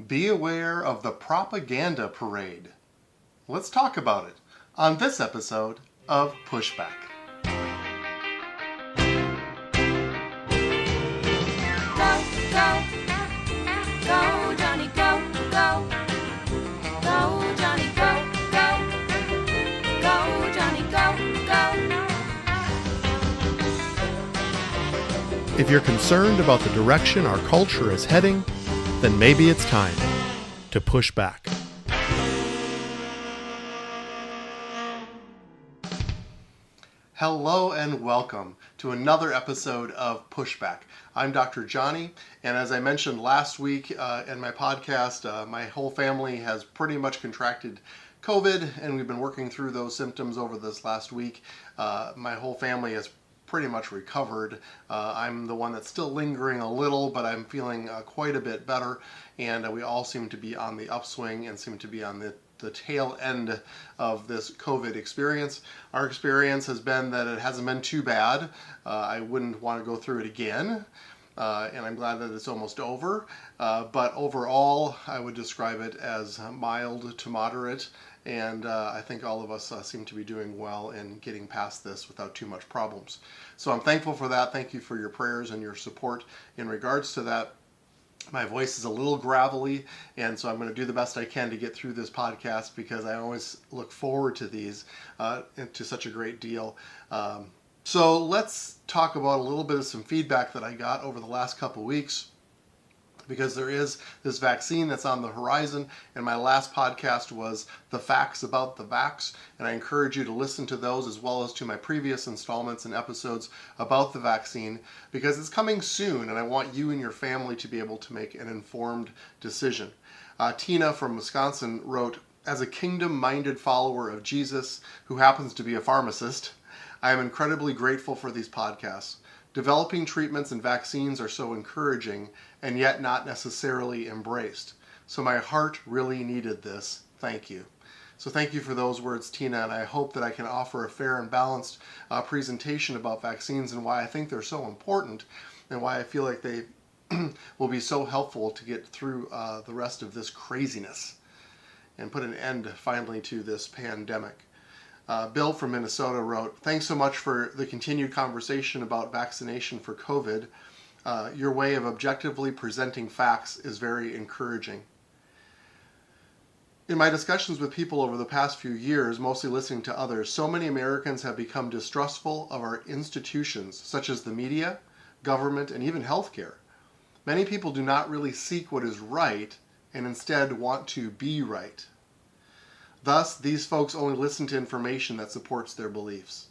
Be aware of the propaganda parade. Let's talk about it on this episode of Pushback. Go, go, go, Johnny, go, go, go, Johnny, go, go, go, Johnny, go, go. If you're concerned about the direction our culture is heading, then maybe it's time to push back. Hello and welcome to another episode of Pushback. I'm Dr. Jonny, and as I mentioned last week in my podcast, my whole family has pretty much contracted COVID, and we've been working through those symptoms over this last week. My whole family has pretty much recovered. I'm the one that's still lingering a little, but I'm feeling quite a bit better, and we all seem to be on the upswing and seem to be on the tail end of this COVID experience. Our experience has been that it hasn't been too bad. I wouldn't want to go through it again, and I'm glad that it's almost over. But overall, I would describe it as mild to moderate, and I think all of us seem to be doing well in getting past this without too much problems. So I'm thankful for that. Thank you for your prayers and your support in regards to that. My voice is a little gravelly, and so I'm going to do the best I can to get through this podcast because I always look forward to these to such a great deal. So let's talk about a little bit of some feedback that I got over the last couple weeks, because there is this vaccine that's on the horizon, and my last podcast was the facts about the vax, and I encourage you to listen to those as well as to my previous installments and episodes about the vaccine, because it's coming soon, and I want you and your family to be able to make an informed decision. Tina from Wisconsin wrote, "As a kingdom-minded follower of Jesus who happens to be a pharmacist, I am incredibly grateful for these podcasts. Developing treatments and vaccines are so encouraging and yet not necessarily embraced. So my heart really needed this. Thank you." So thank you for those words, Tina, and I hope that I can offer a fair and balanced presentation about vaccines and why I think they're so important and why I feel like they will be so helpful to get through the rest of this craziness and put an end finally to this pandemic. Bill from Minnesota wrote, "Thanks so much for the continued conversation about vaccination for COVID. Your way of objectively presenting facts is very encouraging. In my discussions with people over the past few years, mostly listening to others, so many Americans have become distrustful of our institutions, such as the media, government, and even healthcare. Many people do not really seek what is right and instead want to be right. Thus, these folks only listen to information that supports their beliefs.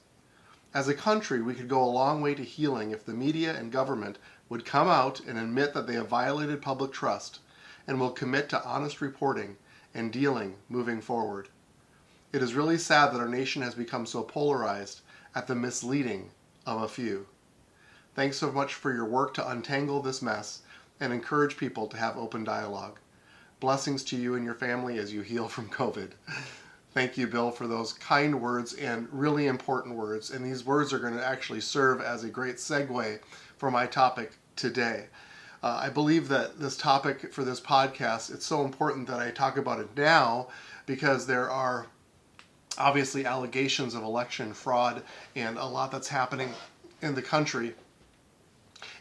As a country, we could go a long way to healing if the media and government would come out and admit that they have violated public trust and will commit to honest reporting and dealing moving forward. It is really sad that our nation has become so polarized at the misleading of a few. Thanks so much for your work to untangle this mess and encourage people to have open dialogue. Blessings to you and your family as you heal from COVID." Thank you, Bill, for those kind words and really important words. And these words are going to actually serve as a great segue for my topic today. I believe that this topic for this podcast, it's so important that I talk about it now because there are obviously allegations of election fraud and a lot that's happening in the country.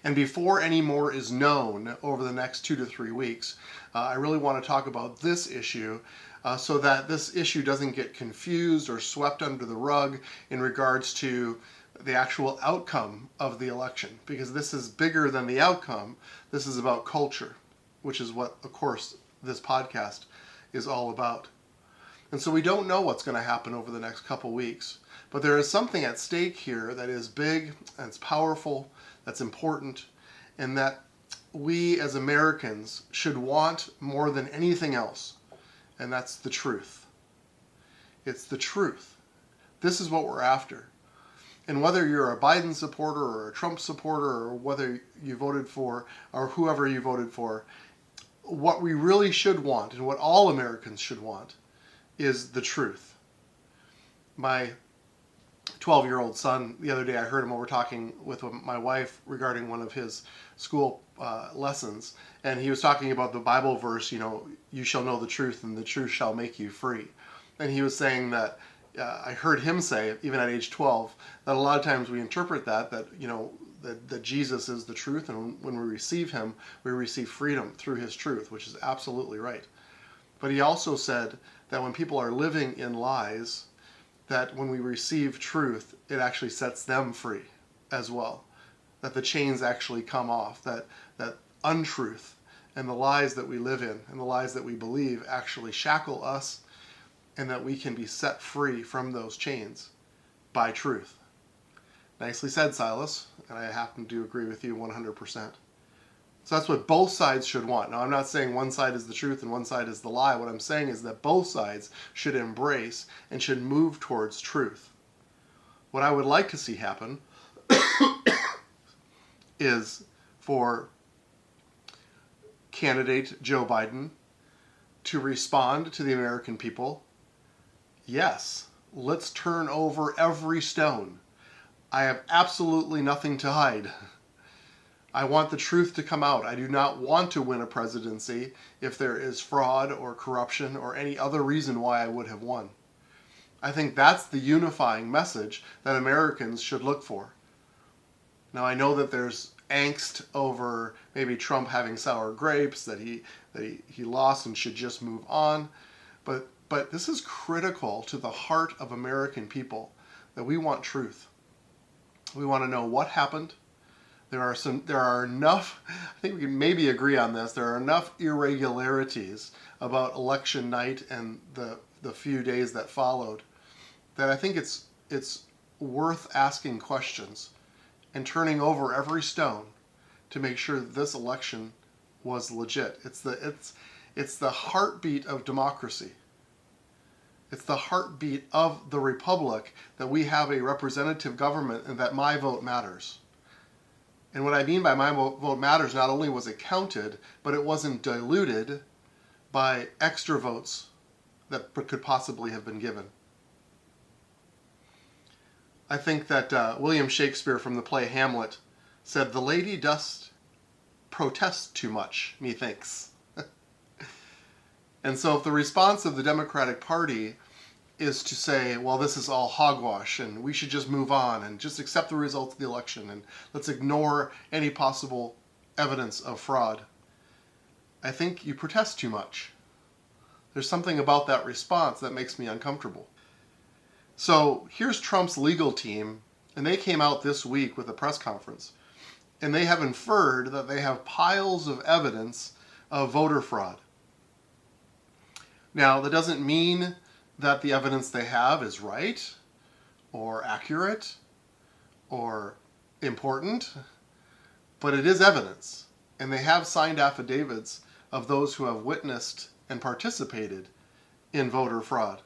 And before any more is known over the next 2 to 3 weeks, I really want to talk about this issue so that this issue doesn't get confused or swept under the rug in regards to the actual outcome of the election. Because this is bigger than the outcome. This is about culture, which is what, of course, this podcast is all about. And so we don't know what's going to happen over the next couple weeks. But there is something at stake here that is big, and it's powerful, that's important, and that we as Americans should want more than anything else, and that's the truth. It's the truth. This is what we're after. And whether you're a Biden supporter or a Trump supporter or whether you voted for, or whoever you voted for, what we really should want, and what all Americans should want, is the truth. My 12-year-old son. The other day I heard him over talking with my wife regarding one of his school lessons, and he was talking about the Bible verse, you shall know the truth and the truth shall make you free. And he was saying that I heard him say, even at age 12, that a lot of times we interpret that Jesus is the truth, and when we receive him, we receive freedom through his truth, which is absolutely right. But he also said that when people are living in lies, that when we receive truth, it actually sets them free as well. That the chains actually come off, that untruth and the lies that we live in and the lies that we believe actually shackle us, and that we can be set free from those chains by truth. Nicely said, Silas, and I happen to agree with you 100%. So that's what both sides should want. Now, I'm not saying one side is the truth and one side is the lie. What I'm saying is that both sides should embrace and should move towards truth. What I would like to see happen is for candidate Joe Biden to respond to the American people. Yes, let's turn over every stone. I have absolutely nothing to hide. I want the truth to come out. I do not want to win a presidency if there is fraud or corruption or any other reason why I would have won. I think that's the unifying message that Americans should look for. Now, I know that there's angst over maybe Trump having sour grapes, that he lost and should just move on. But this is critical to the heart of American people, that we want truth. We want to know what happened. There are enough, I think we can maybe agree on this, there are enough irregularities about election night and the few days that followed that I think it's worth asking questions and turning over every stone to make sure that this election was legit. It's the heartbeat of democracy. It's the heartbeat of the republic that we have a representative government and that my vote matters. And what I mean by my vote matters, not only was it counted, but it wasn't diluted by extra votes that could possibly have been given. I think that William Shakespeare from the play Hamlet said, "The lady dost protest too much, methinks." And so if the response of the Democratic Party is to say, well, this is all hogwash and we should just move on and just accept the results of the election and let's ignore any possible evidence of fraud, I think you protest too much. There's something about that response that makes me uncomfortable. So here's Trump's legal team, and they came out this week with a press conference, and they have inferred that they have piles of evidence of voter fraud. Now, that doesn't mean that the evidence they have is right or accurate or important, but it is evidence. And they have signed affidavits of those who have witnessed and participated in voter fraud.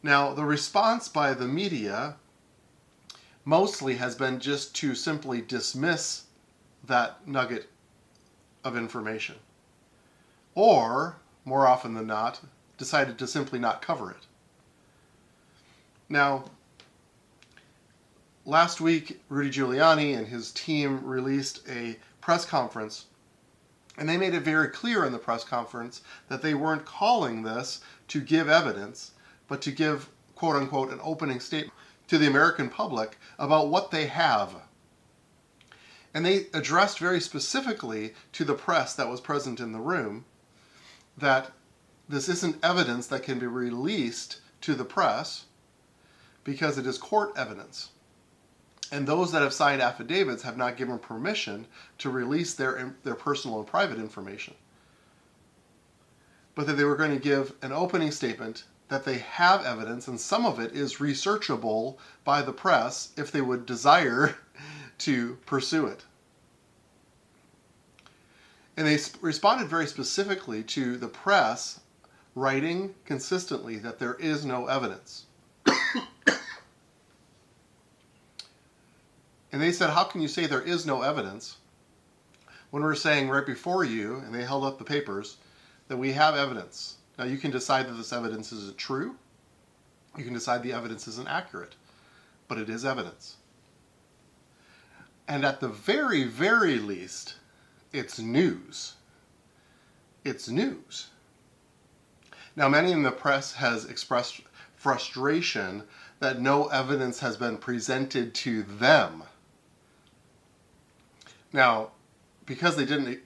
Now, the response by the media mostly has been just to simply dismiss that nugget of information. Or, more often than not, decided to simply not cover it. Now, last week, Rudy Giuliani and his team released a press conference, and they made it very clear in the press conference that they weren't calling this to give evidence, but to give, quote unquote, an opening statement to the American public about what they have. And they addressed very specifically to the press that was present in the room that this isn't evidence that can be released to the press because it is court evidence. And those that have signed affidavits have not given permission to release their personal and private information. But that they were going to give an opening statement that they have evidence, and some of it is researchable by the press if they would desire to pursue it. And they responded very specifically to the press writing consistently that there is no evidence. And they said, how can you say there is no evidence when we're saying right before you, and they held up the papers, that we have evidence. Now you can decide that this evidence isn't true. You can decide the evidence isn't accurate. but it is evidence. And at the very, very least, it's news. It's news. Now, many in the press has expressed frustration that no evidence has been presented to them. Now, because they didn't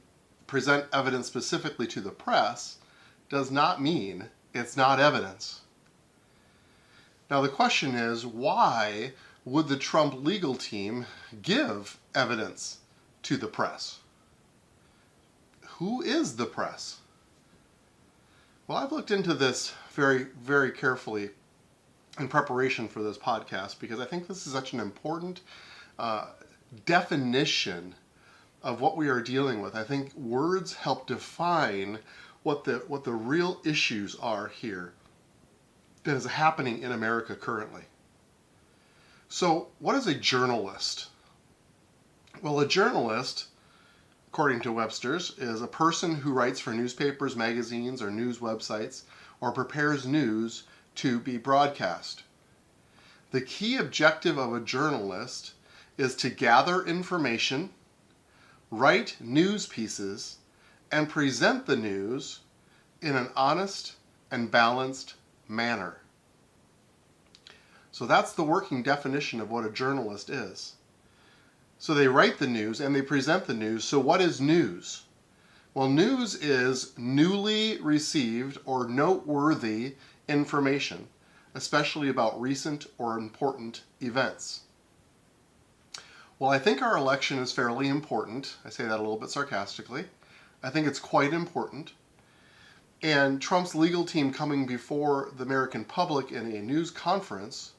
present evidence specifically to the press, does not mean it's not evidence. Now, the question is, why would the Trump legal team give evidence to the press? Who is the press? Well, I've looked into this very, very carefully in preparation for this podcast because I think this is such an important definition of what we are dealing with. I think words help define what the real issues are here that is happening in America currently. So, what is a journalist? Well, a journalist, according to Webster's, is a person who writes for newspapers, magazines, or news websites, or prepares news to be broadcast. The key objective of a journalist is to gather information, write news pieces, and present the news in an honest and balanced manner. So that's the working definition of what a journalist is. So they write the news and they present the news. So what is news? Well, news is newly received or noteworthy information, especially about recent or important events. Well, I think our election is fairly important. I say that a little bit sarcastically. I think it's quite important. And Trump's legal team coming before the American public in a news conference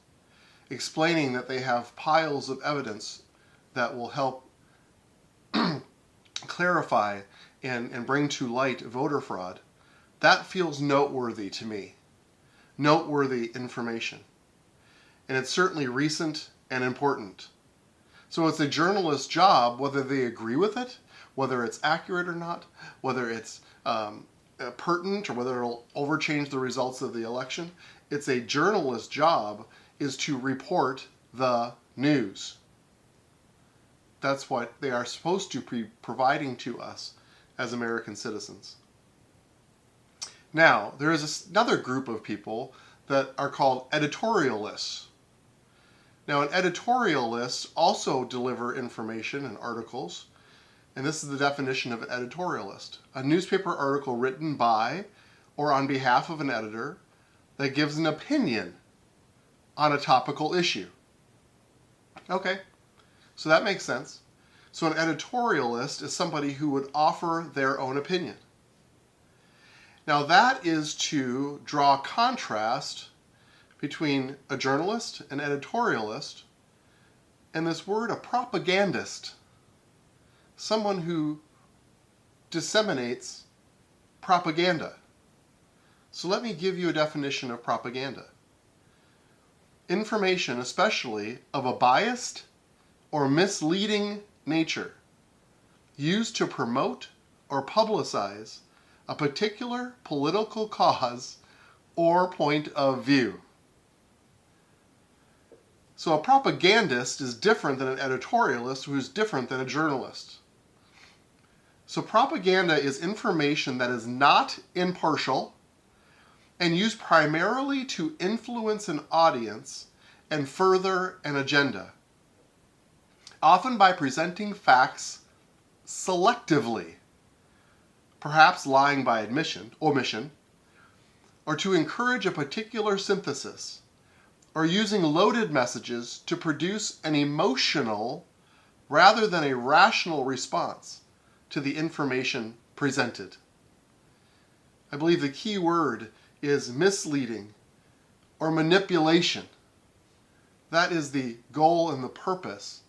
explaining that they have piles of evidence that will help clarify and bring to light voter fraud, that feels noteworthy to me. Noteworthy information. And it's certainly recent and important. So it's a journalist's job, whether they agree with it, whether it's accurate or not, whether it's pertinent or whether it'll overchange the results of the election. It's a journalist's job is to report the news. That's what they are supposed to be providing to us as American citizens. Now, there is another group of people that are called editorialists. Now, an editorialist also deliver information and articles, and this is the definition of an editorialist. A newspaper article written by or on behalf of an editor that gives an opinion on a topical issue. Okay, so that makes sense. So an editorialist is somebody who would offer their own opinion. Now that is to draw contrast between a journalist, an editorialist, and this word, a propagandist. Someone who disseminates propaganda. So let me give you a definition of propaganda. Information, especially of a biased or misleading nature, used to promote or publicize a particular political cause or point of view. So a propagandist is different than an editorialist, who's different than a journalist. So propaganda is information that is not impartial and used primarily to influence an audience and further an agenda, often by presenting facts selectively, perhaps lying by omission, or to encourage a particular synthesis, or using loaded messages to produce an emotional rather than a rational response to the information presented. I believe the key word is misleading or manipulation. That is the goal and the purpose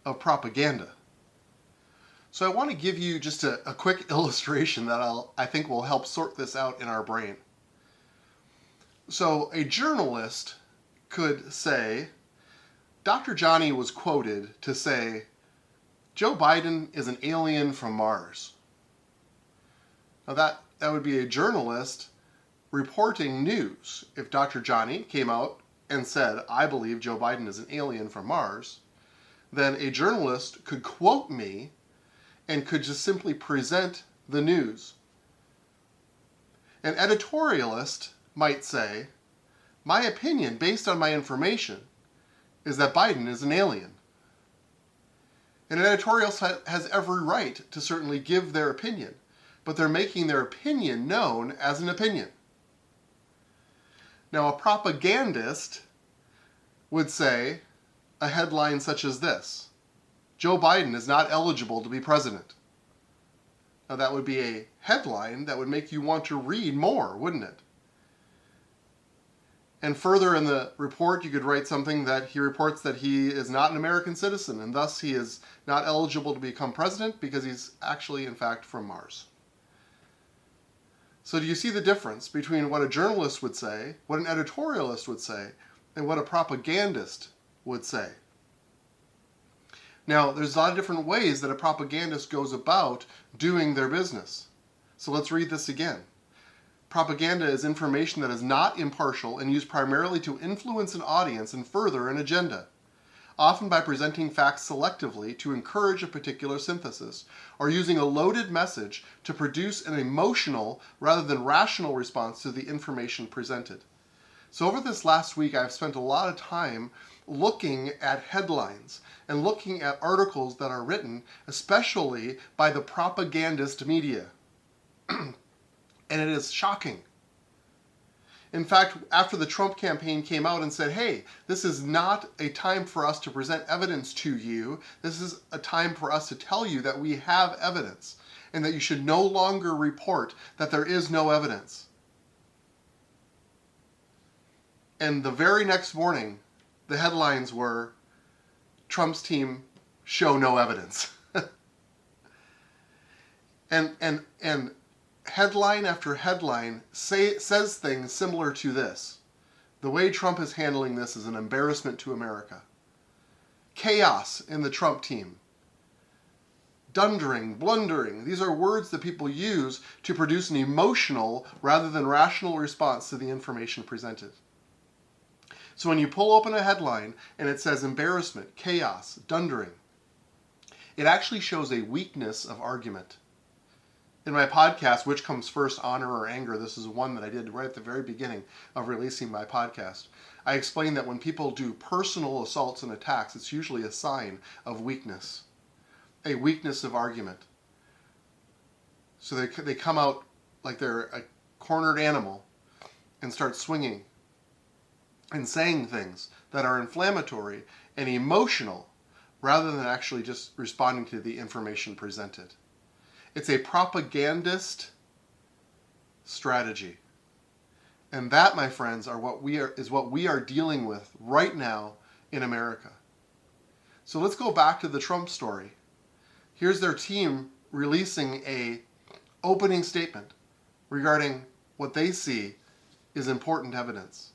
of propaganda. So I want to give you just a quick illustration that I think will help sort this out in our brain. So a journalist could say, Dr. Jonny was quoted to say, Joe Biden is an alien from Mars. Now that would be a journalist reporting news. If Dr. Jonny came out and said, I believe Joe Biden is an alien from Mars, then a journalist could quote me and could just simply present the news. An editorialist might say, my opinion based on my information is that Biden is an alien. And an editorialist has every right to certainly give their opinion, but they're making their opinion known as an opinion. Now, a propagandist would say a headline such as this: Joe Biden is not eligible to be president. Now, that would be a headline that would make you want to read more, wouldn't it? And further in the report, you could write something that he reports that he is not an American citizen, and thus he is not eligible to become president because he's actually, in fact, from Mars. So do you see the difference between what a journalist would say, what an editorialist would say, and what a propagandist would say? Now, there's a lot of different ways that a propagandist goes about doing their business. So let's read this again. Propaganda is information that is not impartial and used primarily to influence an audience and further an agenda, often by presenting facts selectively to encourage a particular synthesis, or using a loaded message to produce an emotional rather than rational response to the information presented. So over this last week, I've spent a lot of time looking at headlines and looking at articles that are written, especially by the propagandist media. And it is shocking. In fact, after the Trump campaign came out and said, hey, this is not a time for us to present evidence to you. This is a time for us to tell you that we have evidence and that you should no longer report that there is no evidence. And the very next morning, the headlines were, Trump's team show no evidence. and headline after headline says things similar to this. The way Trump is handling this is an embarrassment to America. Chaos in the Trump team. Dundering, blundering. These are words that people use to produce an emotional rather than rational response to the information presented. So when you pull open a headline and it says embarrassment, chaos, dundering, it actually shows a weakness of argument. In my podcast, Which Comes First, Honor or Anger, this is one that I did right at the very beginning of releasing my podcast. I explained that when people do personal assaults and attacks, it's usually a sign of weakness, a weakness of argument. So they come out like they're a cornered animal and start swinging and saying things that are inflammatory and emotional rather than actually just responding to the information presented. It's a propagandist strategy. And that, my friends, is what we are dealing with right now in America. So let's go back to the Trump story. Here's their team releasing a opening statement regarding what they see is important evidence.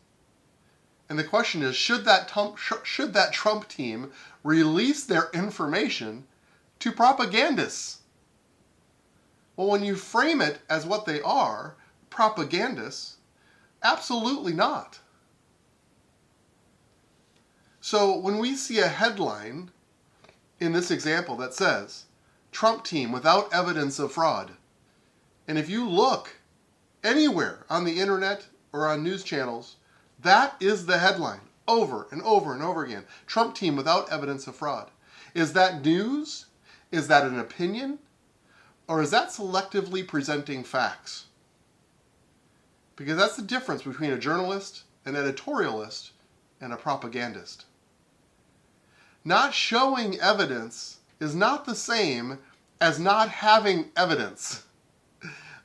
And the question is, should that Trump team release their information to propagandists? Well, when you frame it as what they are, propagandists, absolutely not. So when we see a headline in this example that says, Trump team without evidence of fraud, and if you look anywhere on the internet or on news channels, that is the headline over and over and over again. Trump team without evidence of fraud. Is that news? Is that an opinion? Or is that selectively presenting facts? Because that's the difference between a journalist, an editorialist, and a propagandist. Not showing evidence is not the same as not having evidence.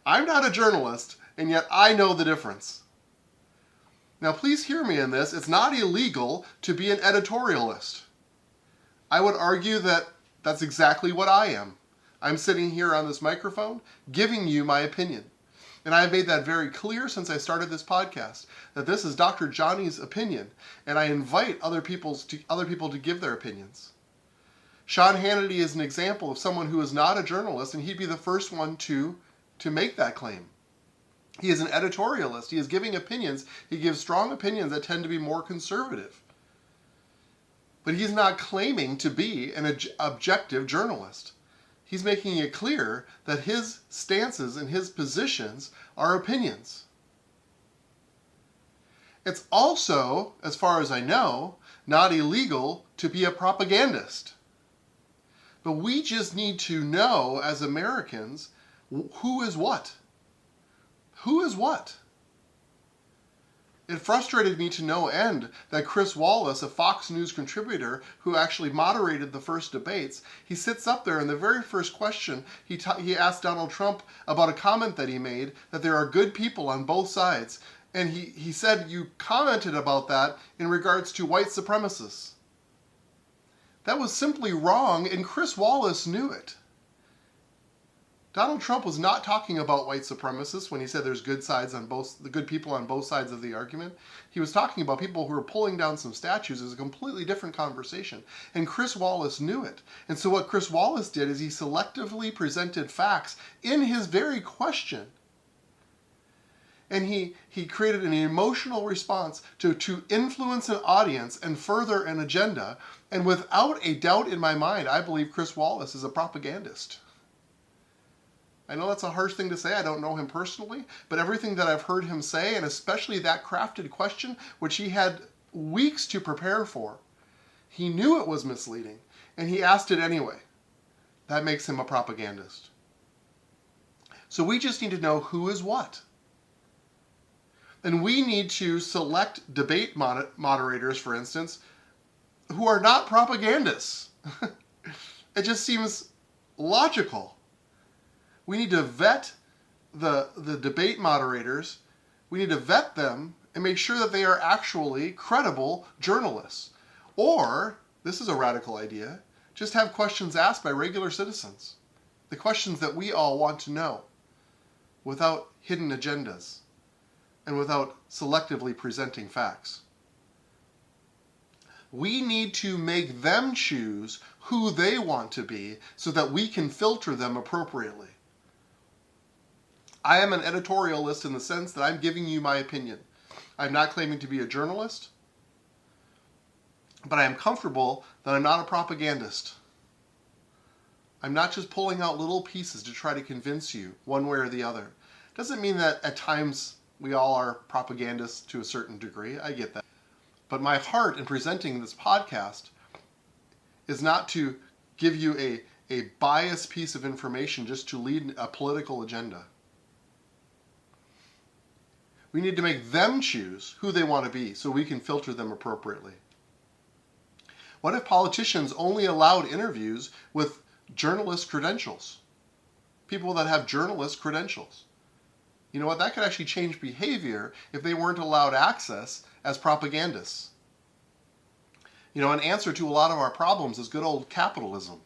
I'm not a journalist, and yet I know the difference. Now please hear me in this. It's not illegal to be an editorialist. I would argue that that's exactly what I am. I'm sitting here on this microphone giving you my opinion. And I've made that very clear since I started this podcast, that this is Dr. Jonny's opinion, and I invite other people to give their opinions. Sean Hannity is an example of someone who is not a journalist, and he'd be the first one to make that claim. He is an editorialist. He is giving opinions. He gives strong opinions that tend to be more conservative. But he's not claiming to be an objective journalist. He's making it clear that his stances and his positions are opinions. It's also, as far as I know, not illegal to be a propagandist. But we just need to know, as Americans, who is what. Who is what? It frustrated me to no end that Chris Wallace, a Fox News contributor who actually moderated the first debates, he sits up there and the very first question, he asked Donald Trump about a comment that he made, that there are good people on both sides. And he said, you commented about that in regards to white supremacists. That was simply wrong, and Chris Wallace knew it. Donald Trump was not talking about white supremacists when he said there's the good people on both sides of the argument. He was talking about people who were pulling down some statues. It was a completely different conversation. And Chris Wallace knew it. And so what Chris Wallace did is he selectively presented facts in his very question. And he created an emotional response to influence an audience and further an agenda. And without a doubt in my mind, I believe Chris Wallace is a propagandist. I know that's a harsh thing to say. I don't know him personally. But everything that I've heard him say, and especially that crafted question, which he had weeks to prepare for, he knew it was misleading. And he asked it anyway. That makes him a propagandist. So we just need to know who is what. And we need to select debate moderators, for instance, who are not propagandists. It just seems logical. We need to vet the debate moderators. We need to vet them and make sure that they are actually credible journalists. Or, this is a radical idea, just have questions asked by regular citizens. The questions that we all want to know, without hidden agendas and without selectively presenting facts. We need to make them choose who they want to be so that we can filter them appropriately. I am an editorialist in the sense that I'm giving you my opinion. I'm not claiming to be a journalist, but I am comfortable that I'm not a propagandist. I'm not just pulling out little pieces to try to convince you one way or the other. Doesn't mean that at times we all are propagandists to a certain degree. I get that. But my heart in presenting this podcast is not to give you a biased piece of information just to lead a political agenda. We need to make them choose who they want to be so we can filter them appropriately. What if politicians only allowed interviews with journalist credentials? People that have journalist credentials. You know what? That could actually change behavior if they weren't allowed access as propagandists. You know, an answer to a lot of our problems is good old capitalism.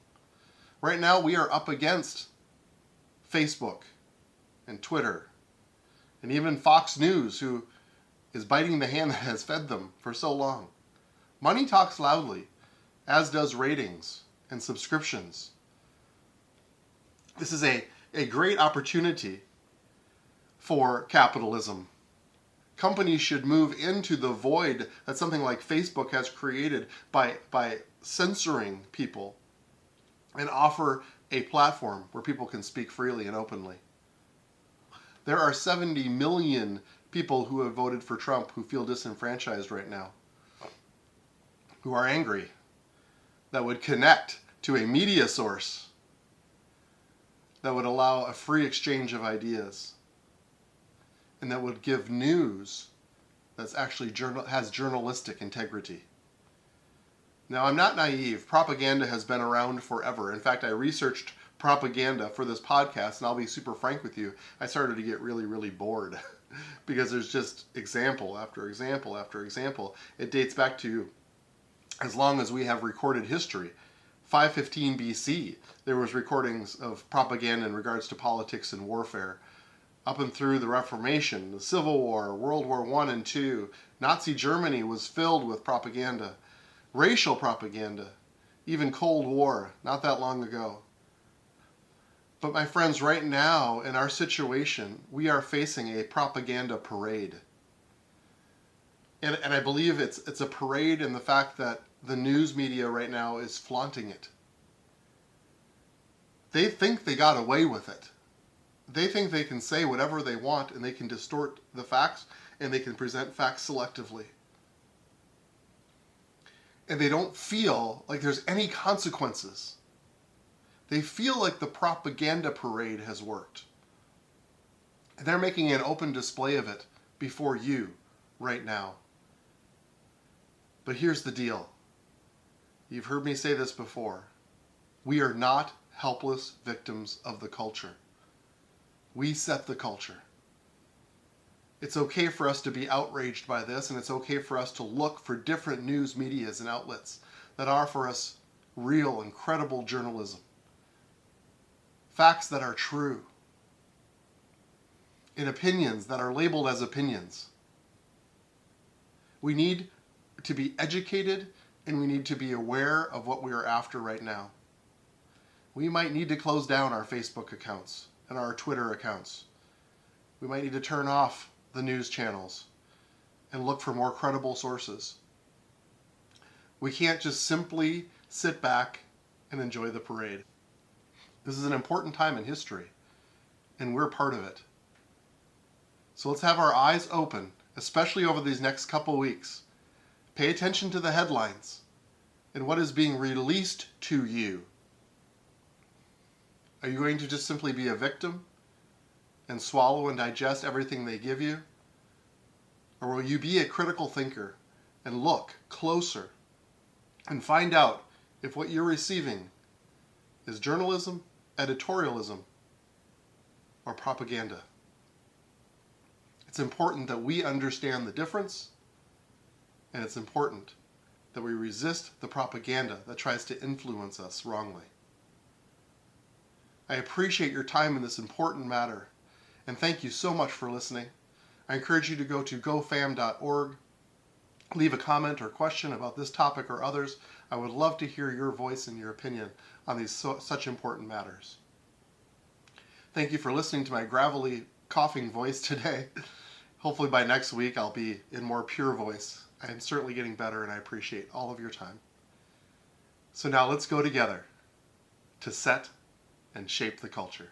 Right now we are up against Facebook and Twitter and even Fox News, who is biting the hand that has fed them for so long. Money talks loudly, as does ratings and subscriptions. This is a great opportunity for capitalism. Companies should move into the void that something like Facebook has created by censoring people and offer a platform where people can speak freely and openly. There are 70 million people who have voted for Trump who feel disenfranchised right now, who are angry, that would connect to a media source that would allow a free exchange of ideas, and that would give news that's actually has journalistic integrity. Now, I'm not naive. Propaganda has been around forever. In fact, I researched propaganda for this podcast, and I'll be super frank with you, I started to get really, really bored because there's just example after example after example. It dates back to as long as we have recorded history. 515 BC, there was recordings of propaganda in regards to politics and warfare. Up and through the Reformation, the Civil War, World War I and II, Nazi Germany was filled with propaganda, racial propaganda, even Cold War, not that long ago. But my friends, right now in our situation, we are facing a propaganda parade. And I believe it's a parade in the fact that the news media right now is flaunting it. They think they got away with it. They think they can say whatever they want and they can distort the facts and they can present facts selectively. And they don't feel like there's any consequences. They feel like the propaganda parade has worked. And they're making an open display of it before you right now. But here's the deal. You've heard me say this before. We are not helpless victims of the culture. We set the culture. It's okay for us to be outraged by this, and it's okay for us to look for different news medias and outlets that offer us real and credible journalism. Facts that are true. And opinions that are labeled as opinions. We need to be educated and we need to be aware of what we are after right now. We might need to close down our Facebook accounts and our Twitter accounts. We might need to turn off the news channels and look for more credible sources. We can't just simply sit back and enjoy the parade. This is an important time in history, and we're part of it. So let's have our eyes open, especially over these next couple weeks. Pay attention to the headlines and what is being released to you. Are you going to just simply be a victim and swallow and digest everything they give you? Or will you be a critical thinker and look closer and find out if what you're receiving is journalism, editorialism, or propaganda? It's important that we understand the difference, and it's important that we resist the propaganda that tries to influence us wrongly. I appreciate your time in this important matter, and thank you so much for listening. I encourage you to go to gofam.org, leave a comment or question about this topic or others. I would love to hear your voice and your opinion on these such important matters. Thank you for listening to my gravelly coughing voice today. Hopefully by next week I'll be in more pure voice. I am certainly getting better, and I appreciate all of your time. So now let's go together to set and shape the culture.